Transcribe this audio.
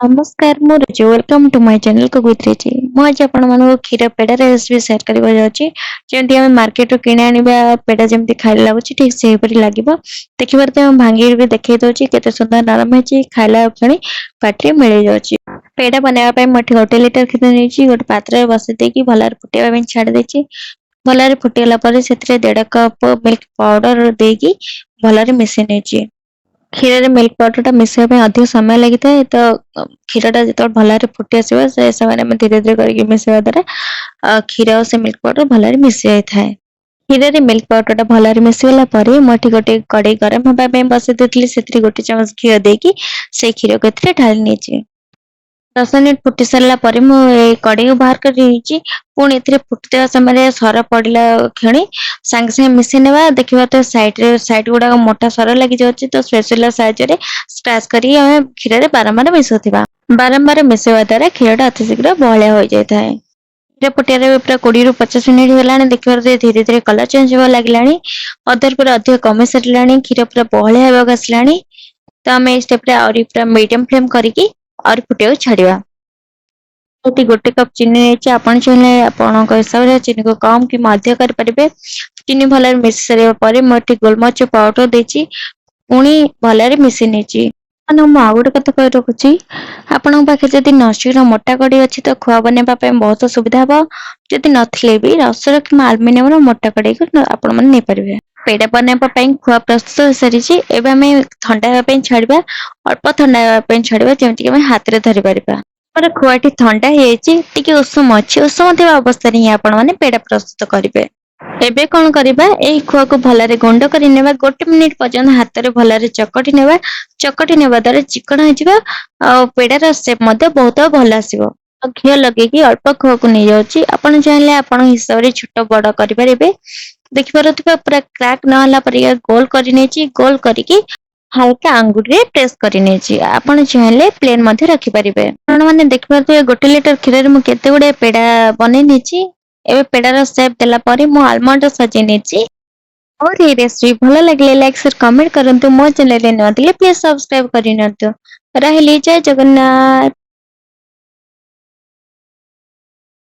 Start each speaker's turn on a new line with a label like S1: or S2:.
S1: नमस्कार ମୁଁ Ruchi welcome to my channel cook Ruchi. ମୁଁ ଆଜି ଆପଣମାନଙ୍କୁ କ୍ଷୀର ପେଡ଼ାର ରେସିପି ସେୟାର କରିବାକୁ ଯାଉଛି। ଯେମିତି ଆମେ ମାର୍କେଟରୁ କିଣି ଆଣିବା ପେଡ଼ା ଯେମିତି ଖାଇଲେ ଲାଗୁଛି ଠିକ୍ ସେହିପରି ଲାଗିବ। ଦେଖିବାରେ ତ ଭାଙ୍ଗିକି ବି ଦେଖେଇ ଦେଉଛି କେତେ ସୁନ୍ଦର ନରମ ହେଇଛି, ଖାଇଲା କ୍ଷଣି ପାଟିରେ ମିଳେଇ ଯାଉଛି। ପେଡ଼ା ବନେଇବା ପାଇଁ ମୁଁ ଏଠି 1 ଲିଟର କ୍ଷୀର ନେଇଛି। ଗୋଟେ ପାତ୍ରରେ ବସେଇ ଦେଇକି ଭଲରେ ଫୁଟେଇବା ପାଇଁ ଛାଡ଼ି ଦେଇଛି। ଭଲରେ ଫୁଟିଗଲା ପରେ ସେଥିରେ 1.5 କପ୍ ମିଲ୍କ ପାଉଡର ଦେଇକି ଭଲରେ ମିଶେଇ ନେଇଛି। କ୍ଷୀରରେ ମିଲ୍କ ପାଉଡରଟା ମିଶେଇବା ପାଇଁ ଅଧିକ ସମୟ ଲାଗିଥାଏ, ତ କ୍ଷୀରଟା ଯେତେବେଳେ ଭଲରେ ଫୁଟି ଆସିବ ସେ ସମୟରେ ଆମେ ଧୀରେ ଧୀରେ କରିକି ମିଶେଇବା ଦ୍ୱାରା କ୍ଷୀର ଆଉ ସେ ମିଲ୍କ ପାଉଡର ଭଲରେ ମିଶି ଯାଇଥାଏ। କ୍ଷୀରରେ ମିଲ୍କ ପାଉଡରଟା ଭଲରେ ମିଶିଗଲା ପରେ ମୁଁ ଏଠି ଗୋଟେ କଡ଼େଇ ଗରମ ହେବା ପାଇଁ ବସେଇ ଦେଇଥିଲି। ସେଥିରେ 1 ଚାମଚ ଘିଅ ଦେଇକି ସେଇ କ୍ଷୀରକୁ ଏଥିରେ ଢାଳି ନେଇଛି। 10 ମିନିଟ୍ ଫୁଟି ସାରିଲା ପରେ ମୁଁ ଏଇ କଡ଼େଇକୁ ବାହାର କରି ଦେଇଛି। ପୁଣି ଏଥିରେ ଫୁଟୁଥିବା ସମୟରେ ସର ପଡ଼ିଲା କ୍ଷଣି ସାଙ୍ଗେ ସାଙ୍ଗେ ମିଶେଇ ନେବା। ଦେଖିବା ତ ସାଇଡ୍ ଗୁଡାକ ମୋଟା ସର ଲାଗିଯାଉଛି, ତ ସ୍ପେଚୁଲା ସାହାଯ୍ୟରେ ସ୍କ୍ରାଚ୍ କରି ଆମେ କ୍ଷୀରରେ ବାରମ୍ବାର ମିଶଉଥିବା। ବାରମ୍ବାର ମିଶେଇବା ଦ୍ୱାରା କ୍ଷୀରଟା ଅତି ଶୀଘ୍ର ବହଳିଆ ହୋଇଯାଇଥାଏ। କ୍ଷୀର ଫୁଟିବାରେ ପୁରା 20 ରୁ 25 ମିନିଟ୍ ହେଲାଣି। ଦେଖିବାରେ ଧୀରେ ଧୀରେ କଲର ଚେଞ୍ଜ ହେବା ଲାଗିଲାଣି। ଅଧାରୁ ପୁରା ଅଧିକ କମି ସାରିଲାଣି। କ୍ଷୀର ପୁରା ବହଳିଆ ହେବାକୁ ଆସିଲାଣି। ତ ଆମେ ଏଇ ଷ୍ଟେପରେ ଆହୁରି ପୁରା ମିଡିୟମ ଫ୍ଲେମ୍ କରିକି ଆହୁରି ଫୁଟିବାକୁ ଛାଡିବା। ଏଠି 1 କପ୍ ଚିନି ନେଇଛି। ଆପଣ ଚାହିଁଲେ ଆପଣଙ୍କ ହିସାବରେ ଚିନିକୁ କମ୍ କିମ୍ବା ଅଧିକ କରିପାରିବେ। ଚିନି ଭଲରେ ମିଶି ସାରିବା ପରେ ମୁଁ ଏଠି ଗୋଲମରିଚ ପାଉଡର ଦେଇଛି। ପୁଣି ଭଲରେ ମିଶେଇ ନେଇଛି। ମୁଁ ଆଉ ଗୋଟେ କଥା କହି ରଖୁଛି, ଆପଣଙ୍କ ପାଖରେ ଯଦି ନନଷ୍ଟିକ୍‌ର ମୋଟା କଡ଼େଇ ଅଛି ତ ଖୁଆ ବନେଇବା ପାଇଁ ବହୁତ ସୁବିଧା ହେବ। ଯଦି ନଥିଲେ ବି ରସର କିମ୍ବା ଆଲୁମିନିୟମର ମୋଟା କଡ଼େଇକୁ ଆପଣମାନେ ନେଇପାରିବେ। ପେଡ଼ା ବନେଇବା ପାଇଁ ଖୁଆ ପ୍ରସ୍ତୁତ ହୋଇସାରିଛି। ଏବେ ଆମେ ଥଣ୍ଡା ହେବା ପାଇଁ ଛାଡ଼ିବା। ଅଳ୍ପ ଥଣ୍ଡା ହେବା ପାଇଁ ଛାଡ଼ିବା, ଯେମିତିକି ଆମେ ହାତରେ ଧରିପାରିବା। ଆମର ଖୁଆଟି ଥଣ୍ଡା ହେଇଯାଇଛି, ଟିକେ ଉଷୁମ ଅଛି। ଉଷୁମ ଥିବା ଅବସ୍ଥାରେ ହିଁ ଆପଣମାନେ ପେଡ଼ା ପ୍ରସ୍ତୁତ କରିବେ। ଏବେ କଣ କରିବା, ଏଇ ଖୁଆକୁ ଭଲରେ ଗୁଣ୍ଡ କରି ନେବା। 1 ମିନିଟ୍ ପର୍ଯ୍ୟନ୍ତ ହାତରେ ଭଲରେ ଚକଟି ନେବା। ଚକଟି ନେବା ଦ୍ୱାରା ଚିକଣ ହେଇଯିବ ଆଉ ପେଡ଼ାର ସେପ୍ ମଧ୍ୟ ବହୁତ ଭଲ ଆସିବ। ଘିଅ ଲଗେଇକି ଅଳ୍ପ ଖୁଆକୁ ନେଇଯାଉଛି। ଆପଣ ଚାହିଁଲେ ଆପଣଙ୍କ ହିସାବରେ ଛୋଟ ବଡ଼ କରିପାରିବେ। ଦେଖିପାରୁଥିବା ପୁରା କ୍ରାକ୍ ନହେଲା ପରିକା ଗୋଲ କରି ନେଇଛି। ଗୋଲ କରିକି ହାଲକା ଆଙ୍ଗୁଠିରେ ପ୍ରେସ୍ କରି ନେଇଛି। ଆପଣ ଚାହିଁଲେ ପ୍ଲେନ୍ ମଧ୍ୟ ରଖିପାରିବେ। ଆପଣମାନେ ଦେଖିପାରୁଥିବେ 1 ଲିଟର କ୍ଷୀରରେ ମୁଁ କେତେ ଗୁଡ଼େ ପେଡ଼ା ବନେଇ ନେଇଛି। ଏବେ ପେଡ଼ାର ସେପ୍ ଦେଲା ପରେ ମୁଁ ଆଲମଣ୍ଡ ସଜେଇ ନେଇଛି। और ये रेसिपी ଭଲ ଲାଗିଲେ ଲାଇକ୍ ସେୟାର କମେଣ୍ଟ କରନ୍ତୁ। ମୋ ଚ୍ୟାନେଲରେ ନୂଆ ଥିଲେ ପ୍ଲିଜ ସବସ୍କ୍ରାଇବ କରିନିଅନ୍ତୁ। ରହିଲି, ଜୟ ଜଗନ୍ନାଥ।